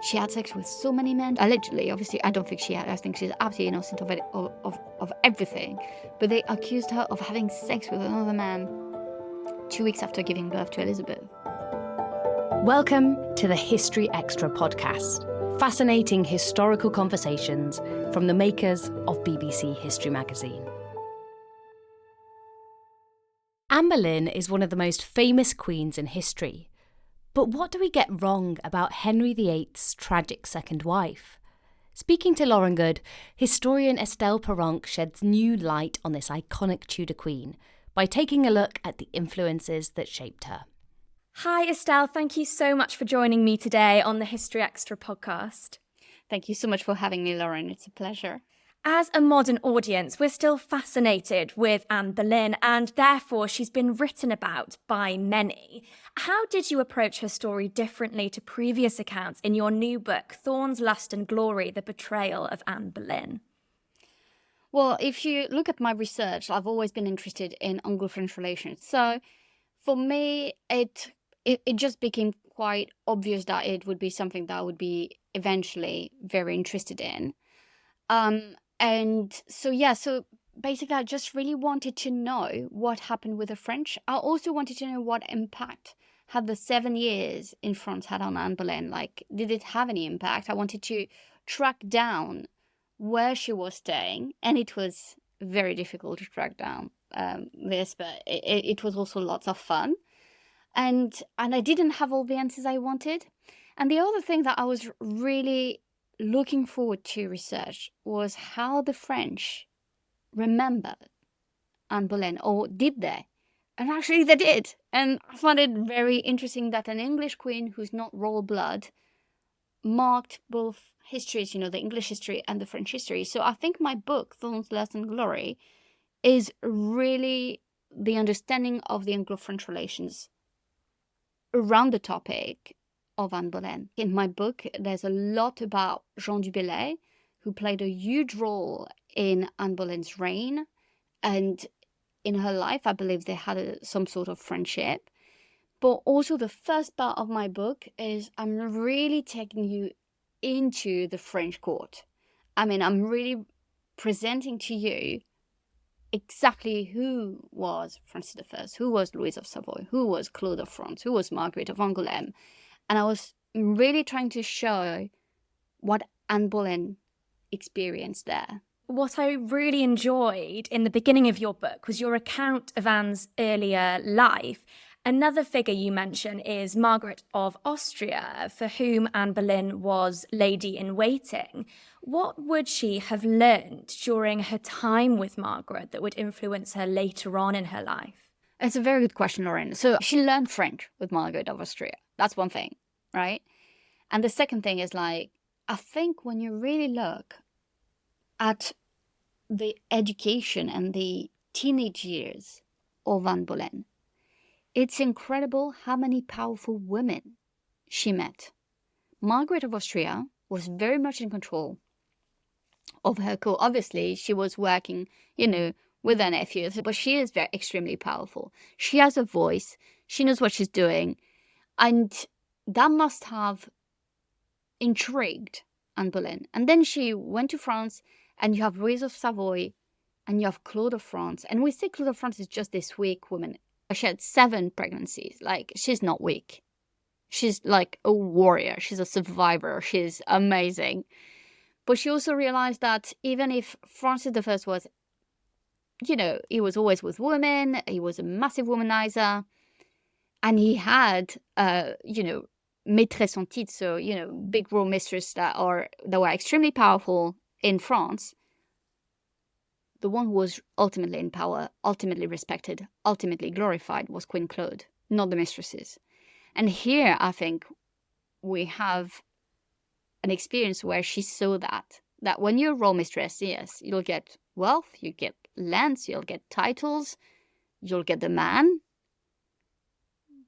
She had sex with so many men, allegedly. Obviously, I don't think she had. I think she's absolutely innocent of it, of everything. But they accused her of having sex with another man 2 weeks after giving birth to Elizabeth. Welcome to the History Extra podcast. Fascinating historical conversations from the makers of BBC History magazine. Anne Boleyn is one of the most famous queens in history. But what do we get wrong about Henry VIII's tragic second wife? Speaking to Lauren Good, historian Estelle Paranque sheds new light on this iconic Tudor queen by taking a look at the influences that shaped her. Hi Estelle, thank you so much for joining me today on the History Extra podcast. Thank you so much for having me, Lauren. It's a pleasure. As a modern audience, we're still fascinated with Anne Boleyn, and therefore she's been written about by many. How did you approach her story differently to previous accounts in your new book, Thorns, Lust and Glory, The Betrayal of Anne Boleyn? Well, if you look at my research, I've always been interested in Anglo-French relations. So for me, it just became quite obvious that it would be something that I would be eventually very interested in. So basically I just really wanted to know what happened with the French. I also wanted to know what impact had the 7 years in France had on Anne Boleyn. Like, did it have any impact? I wanted to track down where she was staying, and it was very difficult to track down this, but it was also lots of fun. And I didn't have all the answers I wanted. And the other thing that I was really looking forward to research was how the French remembered Anne Boleyn, or did they? And actually they did. And I found it very interesting that an English queen who's not royal blood marked both histories, the English history and the French history. So I think my book, Thorns, Lust and Glory, is really the understanding of the Anglo-French relations around the topic of Anne Boleyn. In my book, there's a lot about Jean du Bellay, who played a huge role in Anne Boleyn's reign, and in her life, I believe they had some sort of friendship. But also the first part of my book is I'm really taking you into the French court. I mean, I'm really presenting to you exactly who was Francis I, who was Louise of Savoy, who was Claude of France, who was Margaret of Angoulême. And I was really trying to show what Anne Boleyn experienced there. What I really enjoyed in the beginning of your book was your account of Anne's earlier life. Another figure you mention is Margaret of Austria, for whom Anne Boleyn was lady-in-waiting. What would she have learned during her time with Margaret that would influence her later on in her life? It's a very good question, Lauren. So she learned French with Margaret of Austria. That's one thing, right? And the second thing is, I think when you really look at the education and the teenage years of Anne Boleyn, it's incredible how many powerful women she met. Margaret of Austria was very much in control of her court. Obviously, she was working, with her nephews, but she is extremely powerful. She has a voice. She knows what she's doing. And that must have intrigued Anne Boleyn. And then she went to France, and you have Louise of Savoy, and you have Claude of France. And we say Claude of France is just this weak woman. She had 7 pregnancies. She's not weak. She's like a warrior. She's a survivor. She's amazing. But she also realized that even if Francis I was, he was always with women, he was a massive womanizer, and he had, maîtresse en titre, so, big royal mistresses that were extremely powerful in France. The one who was ultimately in power, ultimately respected, ultimately glorified was Queen Claude, not the mistresses. And here, I think, we have an experience where she saw that when you're a royal mistress, yes, you'll get wealth, you get lands, you'll get titles, you'll get the man,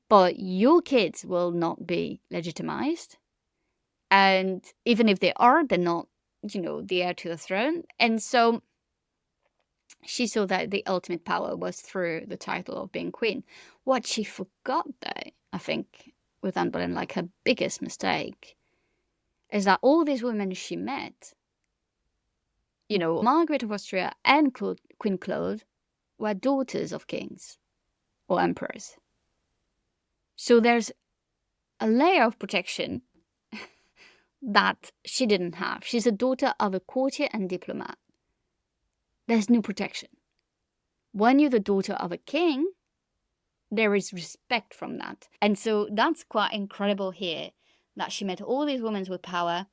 but your kids will not be legitimized. And even if they are, they're not, the heir to the throne. And so she saw that the ultimate power was through the title of being queen. What she forgot, though, I think, with Anne Boleyn, her biggest mistake, is that all these women she met, Margaret of Austria and Queen Claude were daughters of kings or emperors. So there's a layer of protection that she didn't have. She's a daughter of a courtier and diplomat. There's no protection. When you're the daughter of a king, there is respect from that. And so that's quite incredible here, that she met all these women with power.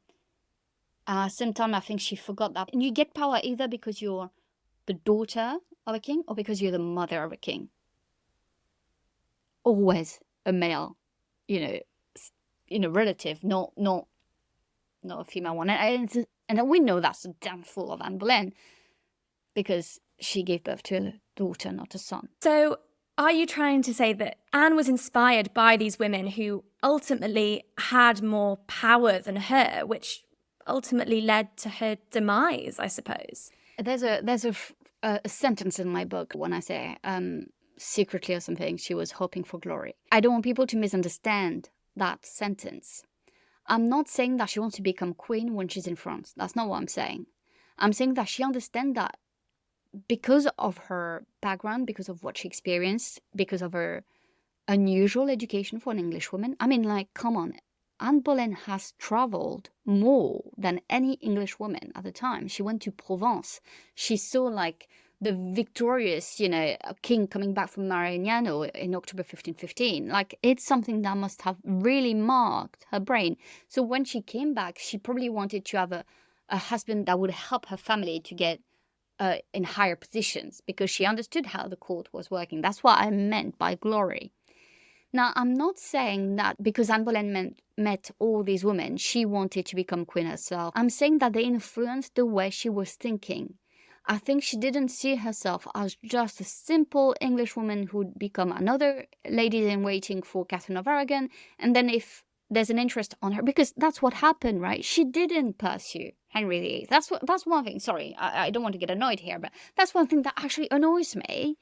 Sometimes I think she forgot that. And you get power either because you're the daughter of a king or because you're the mother of a king. Always a male, relative, not a female one. And we know that's the downfall of Anne Boleyn, because she gave birth to a daughter, not a son. So are you trying to say that Anne was inspired by these women who ultimately had more power than her, which ultimately led to her demise, I suppose? There's a sentence in my book when I say secretly or something, she was hoping for glory. I don't want people to misunderstand that sentence. I'm not saying that she wants to become queen when she's in France. That's not what I'm saying. I'm saying that she understands that because of her background, because of what she experienced, because of her unusual education for an English woman. I mean, come on. Anne Boleyn has traveled more than any English woman at the time. She went to Provence. She saw the victorious, king coming back from Marignano in October 1515. It's something that must have really marked her brain. So when she came back, she probably wanted to have a husband that would help her family to get in higher positions, because she understood how the court was working. That's what I meant by glory. Now, I'm not saying that because Anne Boleyn met all these women, she wanted to become queen herself. I'm saying that they influenced the way she was thinking. I think she didn't see herself as just a simple English woman who'd become another lady-in-waiting for Catherine of Aragon, and then if there's an interest on her, because that's what happened, right? She didn't pursue Henry VIII. That's one thing. Sorry, I don't want to get annoyed here, but that's one thing that actually annoys me,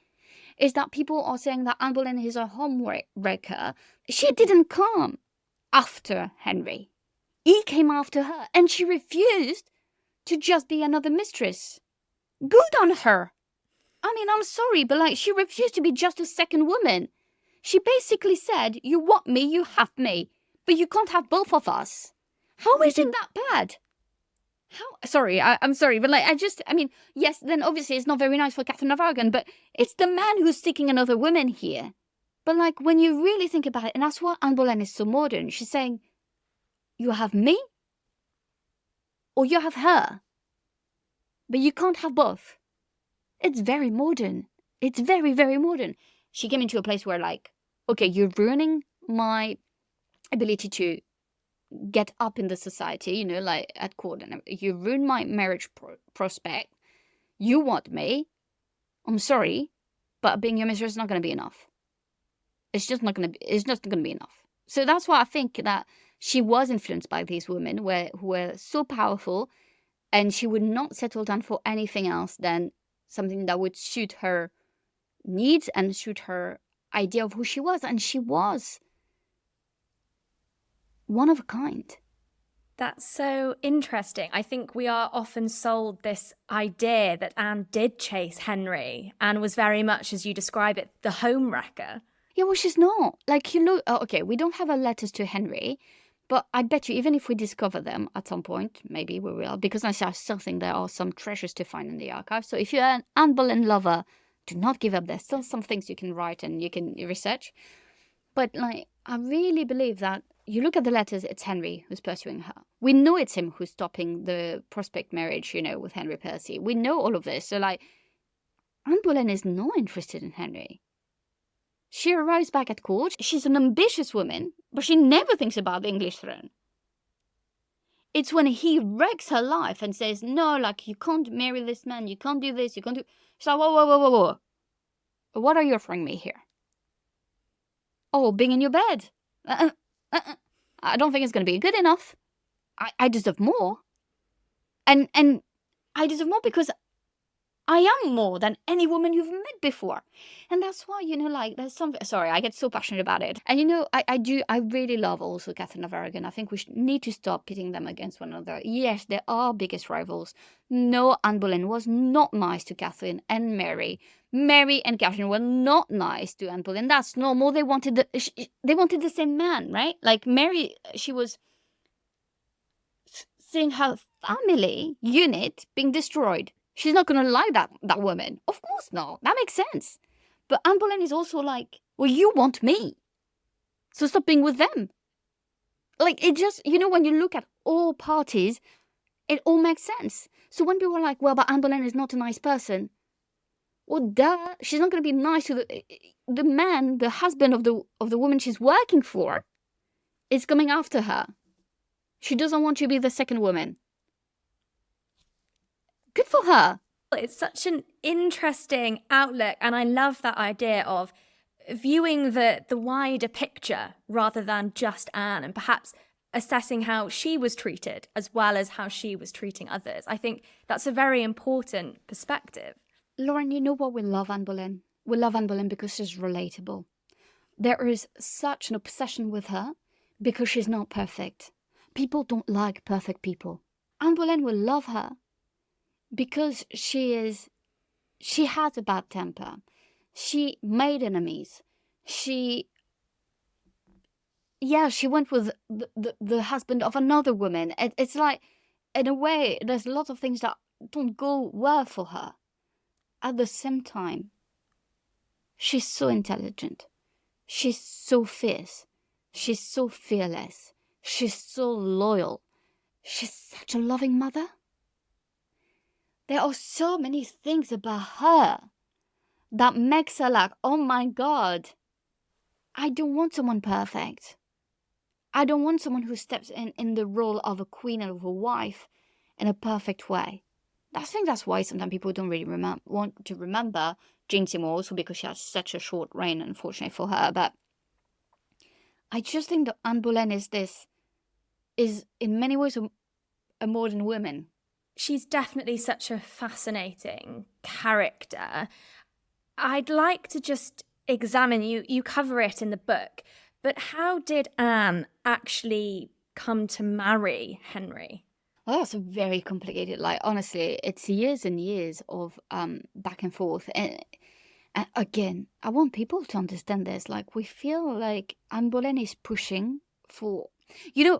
is that people are saying that Anne Boleyn is a homewrecker. She didn't come after Henry. He came after her, and she refused to just be another mistress. Good on her. I mean, I'm sorry, but she refused to be just a second woman. She basically said, you want me, you have me, but you can't have both of us. How is it that bad? Sorry, I'm sorry, but yes, then obviously it's not very nice for Catherine of Aragon, but it's the man who's seeking another woman here. But when you really think about it, and that's why Anne Boleyn is so modern, she's saying, you have me, or you have her, but you can't have both. It's very modern. It's very, very modern. She came into a place where okay, you're ruining my ability to get up in the society, at court, and you ruin my marriage prospect. You want me. I'm sorry, but being your mistress is not going to be enough. It's just not going to be enough. So that's why I think that she was influenced by these women who were so powerful, and she would not settle down for anything else than something that would suit her needs and suit her idea of who she was. And she was one of a kind. That's so interesting. I think we are often sold this idea that Anne did chase Henry and was very much, as you describe it, the home wrecker. Yeah, well, she's not. Okay, we don't have her letters to Henry, but I bet you even if we discover them at some point, maybe we will, because I still think there are some treasures to find in the archive. So if you're an Anne Boleyn lover, do not give up. There's still some things you can write and you can research. But I really believe that you look at the letters, it's Henry who's pursuing her. We know it's him who's stopping the prospect marriage, with Henry Percy. We know all of this. So Anne Boleyn is not interested in Henry. She arrives back at court. She's an ambitious woman, but she never thinks about the English throne. It's when he wrecks her life and says, no, you can't marry this man, you can't do this, you can't do... She's like, whoa. What are you offering me here? Oh, being in your bed. I don't think it's going to be good enough. I deserve more. And I deserve more because I am more than any woman you've met before. And that's why, like, there's something, sorry, I get so passionate about it. And, I really love also Catherine of Aragon. I think we need to stop pitting them against one another. Yes, they are biggest rivals. No, Anne Boleyn was not nice to Catherine and Mary. Mary and Catherine were not nice to Anne Boleyn. That's normal. They wanted the same man, right? Like Mary, she was seeing her family unit being destroyed. She's not going to like that woman. Of course not. That makes sense. But Anne Boleyn is also like, well, you want me, so stop being with them. Like, it just, when you look at all parties, it all makes sense. So when people are like, well, but Anne Boleyn is not a nice person. Well, duh. She's not going to be nice to the man, the husband of the woman she's working for, is coming after her. She doesn't want to be the second woman. Good for her. It's such an interesting outlook, and I love that idea of viewing the wider picture rather than just Anne, and perhaps assessing how she was treated as well as how she was treating others. I think that's a very important perspective. Lauren, you know what? We love Anne Boleyn. We love Anne Boleyn because she's relatable. There is such an obsession with her because she's not perfect. People don't like perfect people. Anne Boleyn will love her because she has a bad temper. She made enemies. She went with the husband of another woman. It's like, in a way, there's a lot of things that don't go well for her. At the same time, she's so intelligent. She's so fierce. She's so fearless. She's so loyal. She's such a loving mother. There are so many things about her that makes her like, oh my God, I don't want someone perfect. I don't want someone who steps in the role of a queen and of a wife in a perfect way. I think that's why sometimes people don't really want to remember Jane Seymour, also because she has such a short reign, unfortunately for her. But I just think that Anne Boleyn is in many ways a modern woman. She's definitely such a fascinating character. I'd like to just examine, you cover it in the book, but how did Anne actually come to marry Henry? Well, that's a very complicated, honestly, it's years and years of back and forth. And again, I want people to understand this. We feel like Anne Boleyn is pushing for, you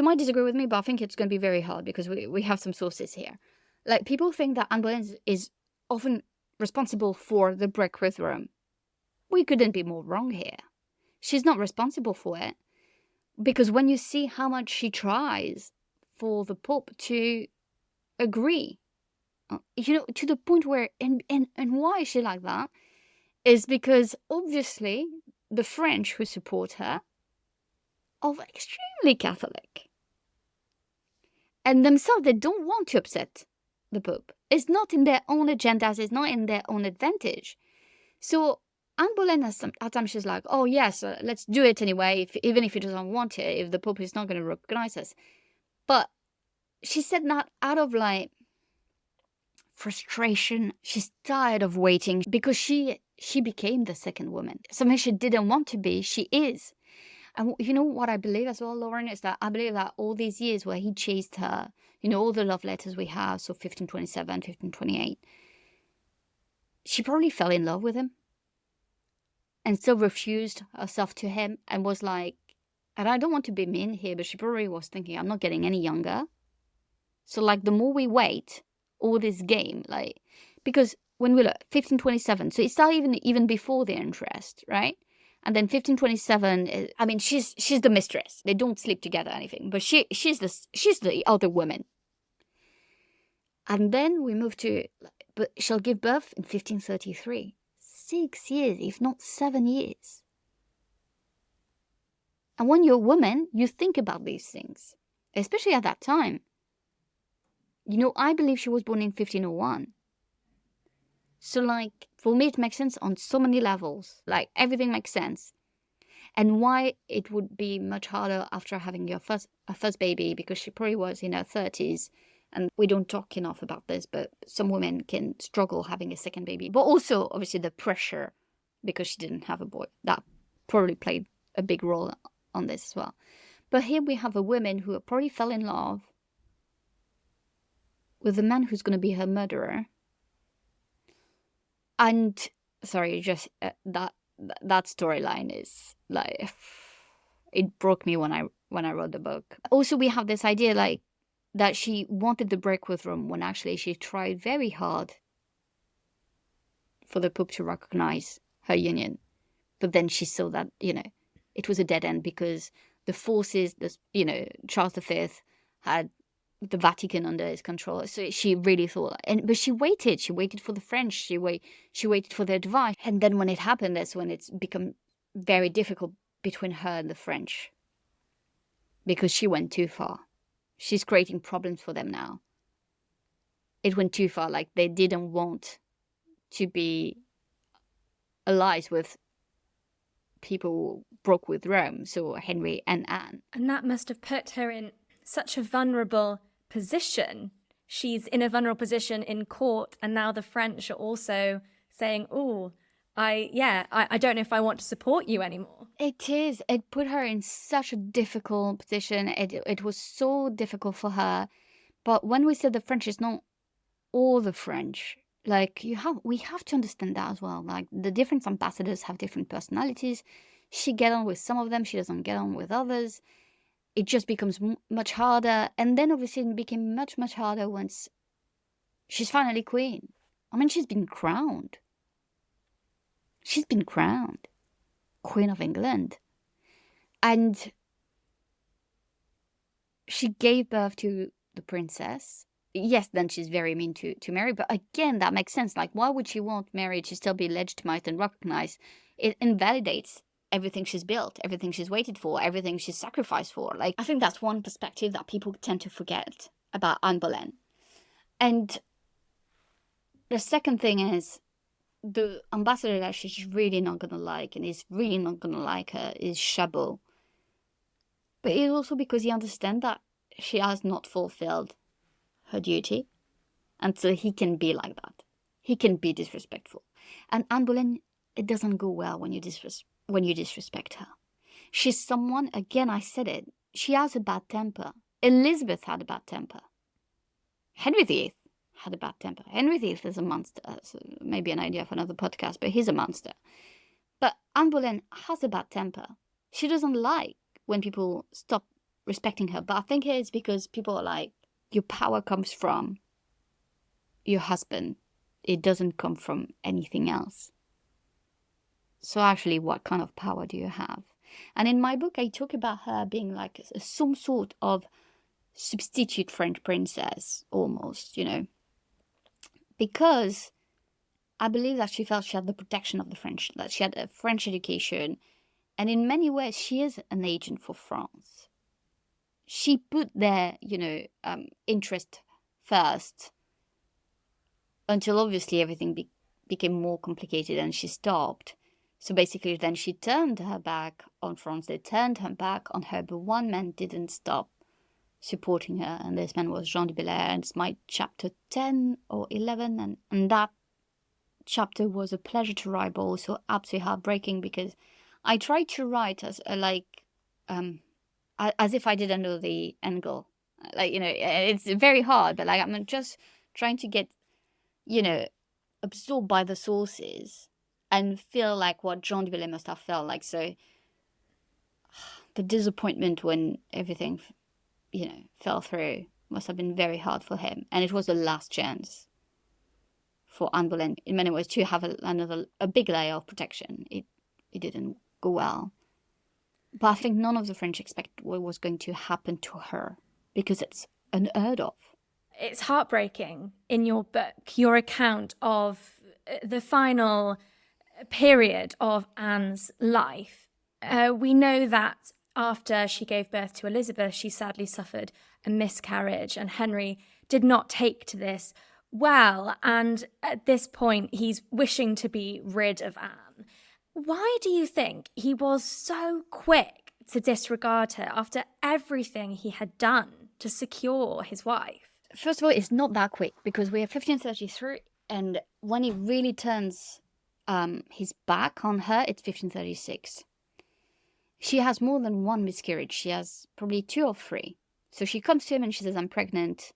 might disagree with me, but I think it's going to be very hard because we have some sources here. People think that Anne Boleyn is often responsible for the break with Rome. We couldn't be more wrong here. She's not responsible for it, because when you see how much she tries for the Pope to agree, to the point where, and why is she like that, is because obviously the French who support her are extremely Catholic. And themselves, they don't want to upset the Pope. It's not in their own agendas, it's not in their own advantage. So Anne Boleyn, at times she's like, oh yes, let's do it anyway, even if he doesn't want it, if the Pope is not going to recognize us. But she said that out of frustration. She's tired of waiting because she became the second woman. Something she didn't want to be, she is. And you know what I believe as well, Lauren, is that I believe that all these years where he chased her, all the love letters we have, so 1527, 1528, she probably fell in love with him and still refused herself to him and was like, and I don't want to be mean here, but she probably was thinking, I'm not getting any younger. So the more we wait, all this game, because when we look, 1527, so it started even before the interest, right? And then 1527, she's the mistress. They don't sleep together or anything, but she's the other woman. And then we move to, but she'll give birth in 1533. 6 years, if not 7 years. And when you're a woman, you think about these things, especially at that time. I believe she was born in 1501. So, for me, it makes sense on so many levels. Everything makes sense. And why it would be much harder after having a first baby, because she probably was in her 30s And we don't talk enough about this, but some women can struggle having a second baby. But also, obviously, the pressure because she didn't have a boy. That probably played a big role on this as well. But here we have a woman who probably fell in love with the man who's going to be her murderer. And, sorry, just that storyline is like, it broke me when I wrote the book. Also, we have this idea like that she wanted the break with Rome when actually she tried very hard for the Pope to recognize her union. But then she saw that, it was a dead end because the forces, Charles V had the Vatican under his control. So she really thought, but she waited for the French. She waited for their advice. And then when it happened, that's when it's become very difficult between her and the French. Because she went too far. She's creating problems for them now. It went too far. Like, they didn't want to be allies with people who broke with Rome, so Henry and Anne. And that must have put her in such a vulnerable position. She's in a vulnerable position in court, and now the French are also saying, I don't know if I want to support you anymore. It is. It put her in such a difficult position. It was so difficult for her. But when we said the French, it's not all the French. Like, we have to understand that as well. Like, the different ambassadors have different personalities. She gets on with some of them. She doesn't get on with others. It just becomes much harder. And then obviously it became much, much harder once she's finally queen. I mean, she's been crowned. She's been crowned Queen of England. And she gave birth to the princess. Yes, then she's very mean to Mary. But again, that makes sense. Like, why would she want Mary to still be legitimized and recognized? It invalidates everything she's built, everything she's waited for, everything she's sacrificed for. Like, I think that's one perspective that people tend to forget about Anne Boleyn. And the second thing is, the ambassador that she's really not going to like and is really not going to like her is Chabot. But it's also because he understands that she has not fulfilled her duty. And so he can be like that. He can be disrespectful. And Anne Boleyn, it doesn't go well when you disrespect her. She's someone, again, I said it, she has a bad temper. Elizabeth had a bad temper. Henry VIII had a bad temper. Henry VIII is a monster. So maybe an idea for another podcast, but he's a monster. But Anne Boleyn has a bad temper. She doesn't like when people stop respecting her. But I think it's because people are like, your power comes from your husband. It doesn't come from anything else. So actually, what kind of power do you have? And in my book, I talk about her being like some sort of substitute French princess, almost, because I believe that she felt she had the protection of the French, that she had a French education. And in many ways, she is an agent for France. She put their, interest first until obviously everything became more complicated and she stopped. So basically then she turned her back on France. They turned her back on her, but one man didn't stop supporting her, and this man was Jean de Belair, and it's my chapter 10 or 11, and that chapter was a pleasure to write, but also absolutely heartbreaking, because I tried to write as if I didn't know the end goal. It's very hard, but I'm just trying to get, absorbed by the sources and feel like what Jean de Belair must have felt like. So the disappointment when everything fell through must have been very hard for him. And it was the last chance for Anne Boleyn, in many ways, to have a big layer of protection. It didn't go well. But I think none of the French expected what was going to happen to her, because it's unheard of. It's heartbreaking in your book, your account of the final period of Anne's life. We know that after she gave birth to Elizabeth, she sadly suffered a miscarriage, and Henry did not take to this well. And at this point, he's wishing to be rid of Anne. Why do you think he was so quick to disregard her after everything he had done to secure his wife? first of all, it's not that quick because we have 1533, and when he really turns his back on her, it's 1536. She has more than one miscarriage. She has probably 2 or 3. So she comes to him and she says, "I'm pregnant,"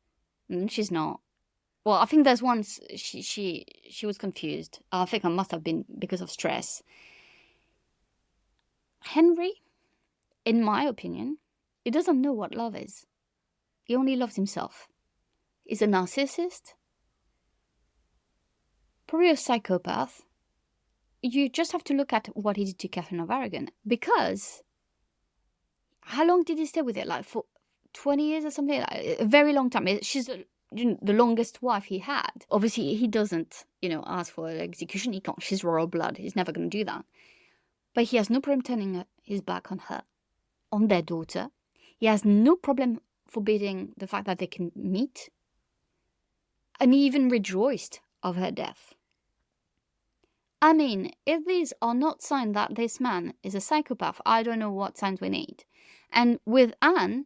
and she's not. Well, I think there's once she was confused. I think it must have been because of stress. Henry, in my opinion, he doesn't know what love is. He only loves himself. He's a narcissist, probably a psychopath. You just have to look at what he did to Catherine of Aragon. Because how long did he stay with her? Like for 20 years or something? Like a very long time. She's the longest wife he had. Obviously, he doesn't, ask for execution. He can't. She's royal blood. He's never going to do that. But he has no problem turning his back on her, on their daughter. He has no problem forbidding the fact that they can meet. And he even rejoiced of her death. I mean, if these are not signs that this man is a psychopath, I don't know what signs we need. And with Anne,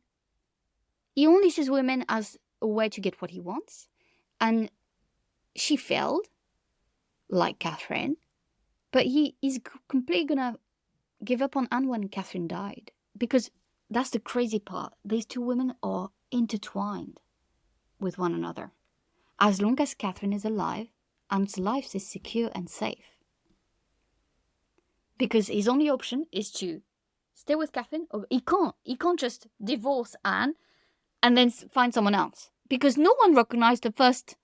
he only sees women as a way to get what he wants. And she failed, like Catherine. But he's completely going to give up on Anne when Catherine died. Because that's the crazy part. These 2 women are intertwined with one another. As long as Catherine is alive, Anne's life is secure and safe. Because his only option is to stay with Catherine. Or he can't just divorce Anne and then find someone else. Because no one recognized the first,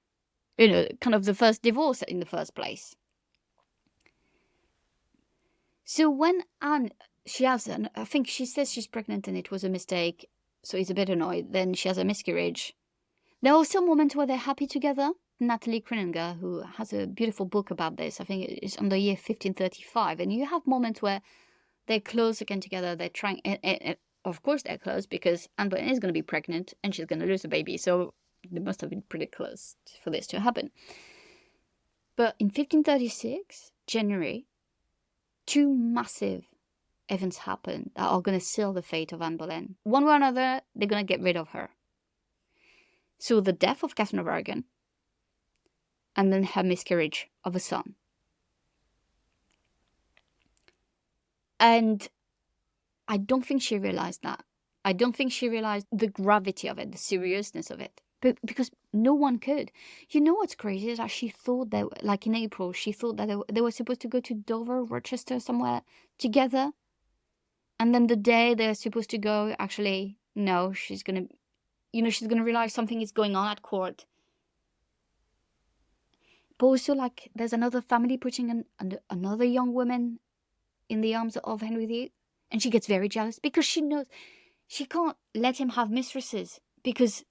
the first divorce in the first place. So when Anne, I think she says she's pregnant and it was a mistake, so he's a bit annoyed. Then she has a miscarriage. There are also moments where they're happy together. Natalie Krininger, who has a beautiful book about this, I think it's on the year 1535, and you have moments where they're close again together. They're trying, and of course they're close because Anne Boleyn is going to be pregnant and she's going to lose a baby, so they must have been pretty close for this to happen. But in 1536, January, 2 massive events happen that are going to seal the fate of Anne Boleyn. One way or another, they're going to get rid of her. So the death of Catherine of Aragon, and then her miscarriage of a son. And I don't think she realized that. I don't think she realized the gravity of it, the seriousness of it. But because no one could. You know what's crazy is that she thought that, like in April, she thought that they were supposed to go to Dover, Rochester, somewhere together. And then the day they're supposed to go, actually, no, she's going to realize something is going on at court. But also, like, there's another family putting another young woman in the arms of Henry VIII. And she gets very jealous because she knows she can't let him have mistresses because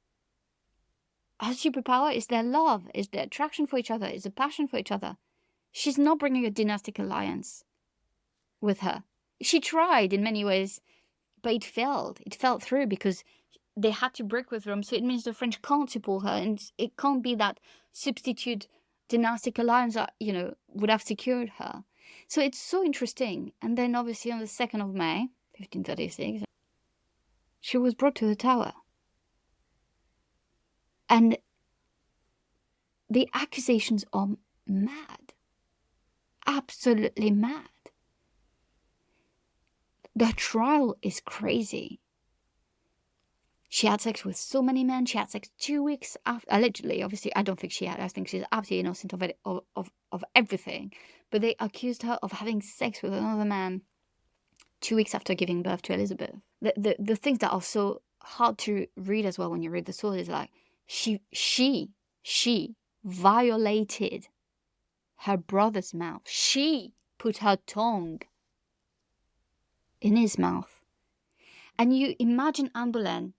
her superpower is their love, is their attraction for each other, is a passion for each other. She's not bringing a dynastic alliance with her. She tried in many ways, but it failed. It fell through because they had to break with Rome. So it means the French can't support her, and it can't be that substitute dynastic alliance that, would have secured her. So it's so interesting. And then obviously on the 2nd of May, 1536, she was brought to the Tower. And the accusations are mad. Absolutely mad. The trial is crazy. She had sex with so many men. She had sex 2 weeks after, allegedly. Obviously, I don't think she had. I think she's absolutely innocent of it, of everything. But they accused her of having sex with another man 2 weeks after giving birth to Elizabeth. The things that are so hard to read as well when you read the source is like, she violated her brother's mouth. She put her tongue in his mouth. And you imagine Anne Boleyn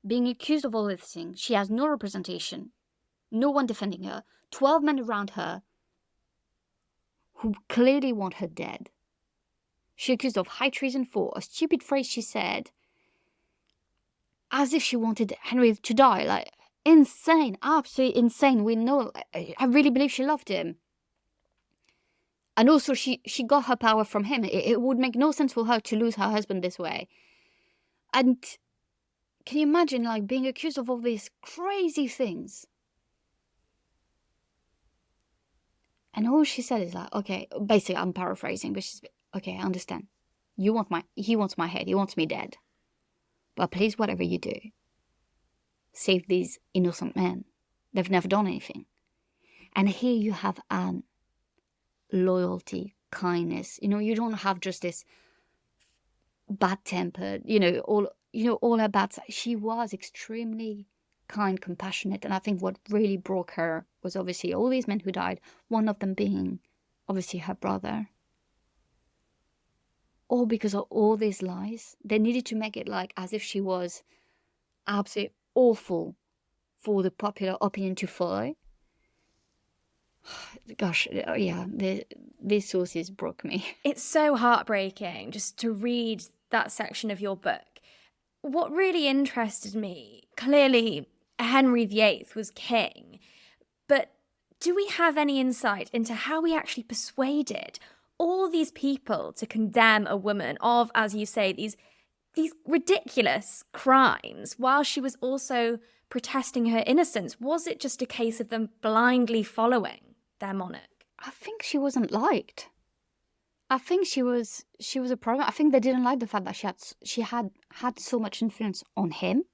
being accused of all these things. She has no representation, no one defending her, 12 men around her who clearly want her dead. She's accused of high treason for a stupid phrase she said, as if she wanted Henry to die. Like, insane, absolutely insane. We know, I really believe she loved him. And also she got her power from him. It would make no sense for her to lose her husband this way. And can you imagine like being accused of all these crazy things? And all she said is like, okay, basically I'm paraphrasing, but she's, okay, I understand. He wants my head, he wants me dead. But please, whatever you do, save these innocent men. They've never done anything. And here you have Anne. Loyalty, kindness. You don't have just this bad-tempered, all her bad sides. She was extremely kind, compassionate. And I think what really broke her was obviously all these men who died, one of them being obviously her brother. All because of all these lies. They needed to make it like as if she was absolutely awful for the popular opinion to follow. Gosh, yeah, these sources broke me. It's so heartbreaking just to read that section of your book. What really interested me, clearly Henry VIII was king, but do we have any insight into how he actually persuaded all these people to condemn a woman of, as you say, these ridiculous crimes while she was also protesting her innocence? Was it just a case of them blindly following their monarch? I think she wasn't liked. I think she was a problem. I think they didn't like the fact that she had so much influence on him.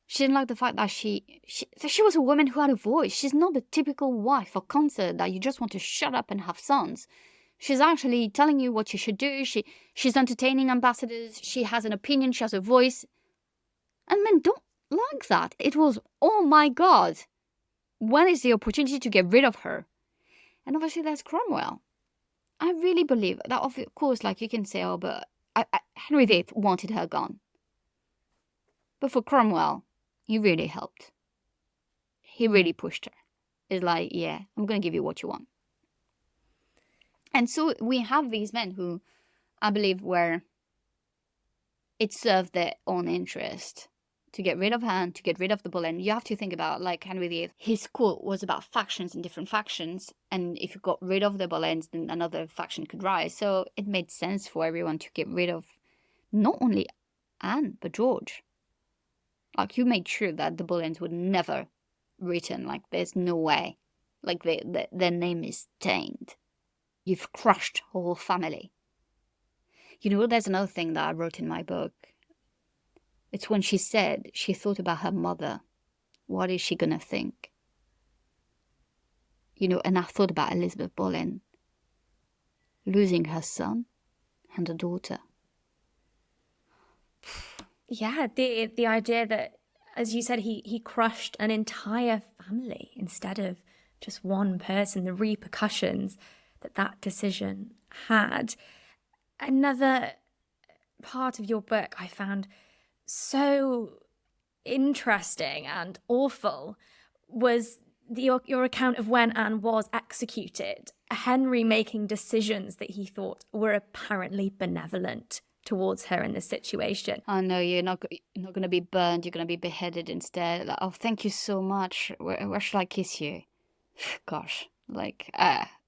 She didn't like the fact that she was a woman who had a voice. She's not the typical wife or consort that you just want to shut up and have sons. She's actually telling you what you should do. She's entertaining ambassadors. She has an opinion. She has a voice. And men don't like that. It was, oh my God, when is the opportunity to get rid of her? And obviously there's Cromwell. I really believe that, of course, like you can say, oh, but Henry VIII wanted her gone. But for Cromwell, he really helped. He really pushed her. It's like, yeah, I'm going to give you what you want. And so we have these men who, I believe, it served their own interest to get rid of Anne, to get rid of the Boleyn. You have to think about, like Henry VIII, his court was about factions and different factions. And if you got rid of the Boleyns, then another faction could rise. So it made sense for everyone to get rid of not only Anne, but George. Like, you made sure that the Boleyns would never return. Like, there's no way. Like, their name is tainted. You've crushed a whole family. There's another thing that I wrote in my book. It's when she said she thought about her mother. What is she going to think? And I thought about Elizabeth Boleyn losing her son and a daughter. Yeah, the idea that, as you said, he crushed an entire family instead of just one person, the repercussions that decision had. Another part of your book I found so interesting and awful was your account of when Anne was executed, Henry making decisions that he thought were apparently benevolent towards her in this situation. Oh no, you're not going to be burned, you're going to be beheaded instead. Like, oh, thank you so much. Where should I kiss you? Gosh, like,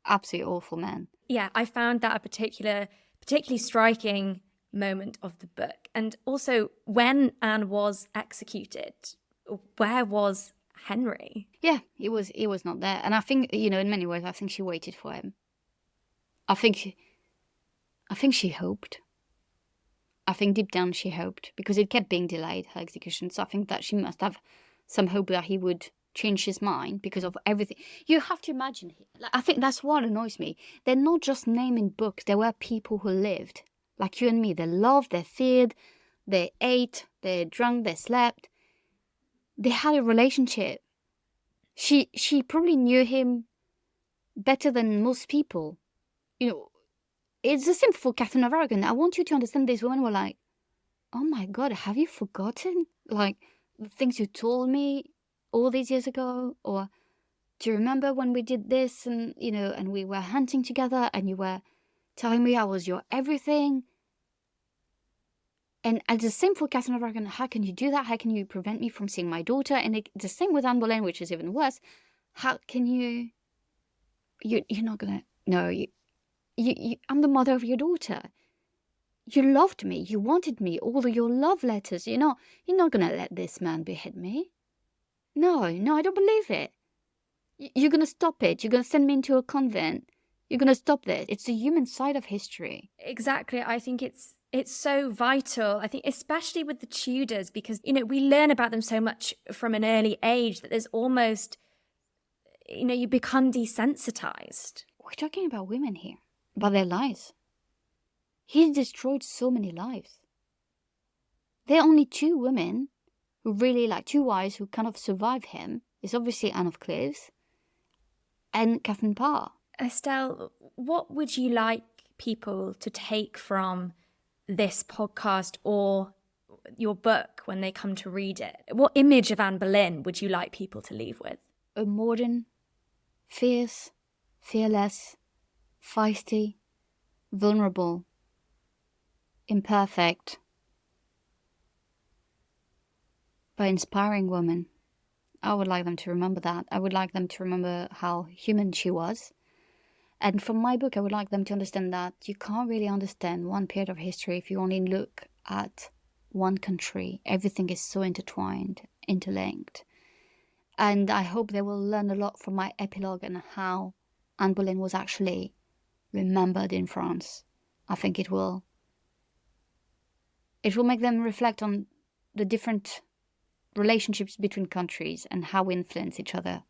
absolutely awful man. Yeah, I found that a particularly striking moment of the book. And also, when Anne was executed, where was Henry? Yeah, he was not there. And I think, in many ways, I think she waited for him. I think she hoped. I think deep down she hoped, because it kept being delayed, her execution. So I think that she must have some hope that he would change his mind because of everything. You have to imagine, I think that's what annoys me. They're not just naming books. There were people who lived, like you and me. They loved, they feared, they ate, they drank, they slept. They had a relationship. She probably knew him better than most people. It's the same for Catherine of Aragon. I want you to understand these women were like, oh my God, have you forgotten? Like, the things you told me all these years ago? Or do you remember when we did this and, and we were hunting together and you were telling me I was your everything? And it's the same for Catherine of Aragon. How can you do that? How can you prevent me from seeing my daughter? And the same with Anne Boleyn, which is even worse. How can you... You're not going to... No, I'm the mother of your daughter. You loved me. You wanted me. All of your love letters. You're not going to let this man behead me. No, I don't believe it. You're going to stop it. You're going to send me into a convent. You're going to stop this. It's the human side of history. Exactly. I think it's so vital. I think especially with the Tudors, because, we learn about them so much from an early age that there's almost, you become desensitized. We're talking about women here, about their lives. He's destroyed so many lives. There are only two women who really, two wives who kind of survive him. It's obviously Anne of Cleves and Catherine Parr. Estelle, what would you like people to take from this podcast or your book when they come to read it? What image of Anne Boleyn would you like people to leave with? A modern, fierce, fearless, feisty, vulnerable, imperfect, but inspiring woman. I would like them to remember that. I would like them to remember how human she was. And from my book, I would like them to understand that you can't really understand one period of history if you only look at one country. Everything is so intertwined, interlinked. And I hope they will learn a lot from my epilogue and how Anne Boleyn was actually remembered in France. I think it will make them reflect on the different relationships between countries and how we influence each other.